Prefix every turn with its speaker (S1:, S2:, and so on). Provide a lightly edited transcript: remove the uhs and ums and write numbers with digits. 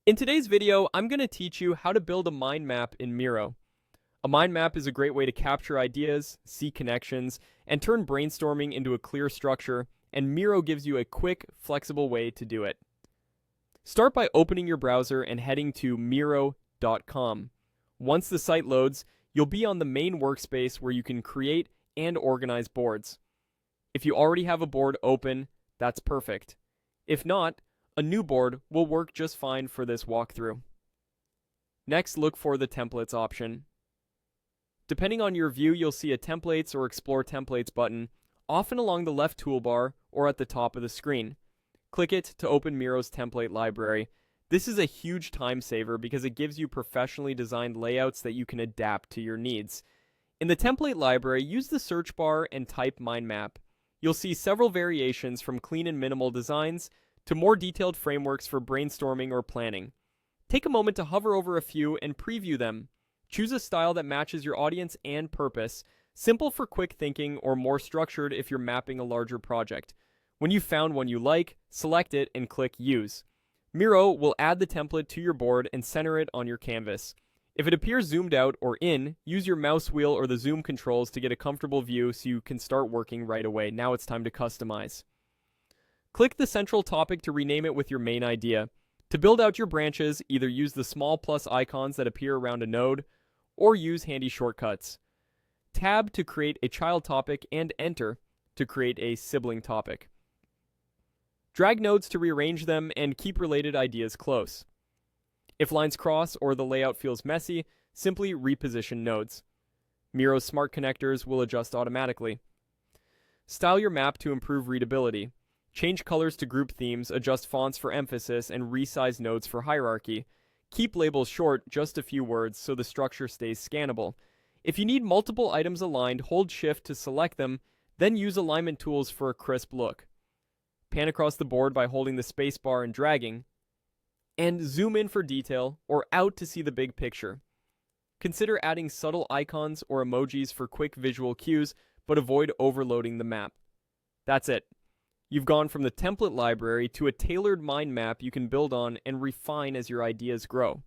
S1: In today's video, I'm going to teach you how to build a mind map in Miro. A mind map is a great way to capture ideas, see connections, and turn brainstorming into a clear structure, and Miro gives you a quick, flexible way to do it. Start by opening your browser and heading to Miro.com. Once the site loads, you'll be on the main workspace where you can create and organize boards. If you already have a board open, that's perfect. If not, a new board will work just fine for this walkthrough. Next, look for the Templates option. Depending on your view, you'll see a Templates or Explore Templates button, often along the left toolbar or at the top of the screen. Click it to open Miro's template library. This is a huge time saver because it gives you professionally designed layouts that you can adapt to your needs. In the template library, use the search bar and type Mindmap. You'll see several variations from clean and minimal designs to more detailed frameworks for brainstorming or planning. Take a moment to hover over a few and preview them. Choose a style that matches your audience and purpose, simple for quick thinking or more structured if you're mapping a larger project. When you've found one you like, select it and click Use. Miro will add the template to your board and center it on your canvas. If it appears zoomed out or in, use your mouse wheel or the zoom controls to get a comfortable view so you can start working right away. Now it's time to customize. Click the central topic to rename it with your main idea. To build out your branches, either use the small plus icons that appear around a node, or use handy shortcuts. Tab to create a child topic and Enter to create a sibling topic. Drag nodes to rearrange them and keep related ideas close. If lines cross or the layout feels messy, simply reposition nodes. Miro's smart connectors will adjust automatically. Style your map to improve readability. Change colors to group themes, adjust fonts for emphasis, and resize nodes for hierarchy. Keep labels short, just a few words, so the structure stays scannable. If you need multiple items aligned, hold Shift to select them, then use alignment tools for a crisp look. Pan across the board by holding the spacebar and dragging, and zoom in for detail, or out to see the big picture. Consider adding subtle icons or emojis for quick visual cues, but avoid overloading the map. That's it. You've gone from the template library to a tailored mind map you can build on and refine as your ideas grow.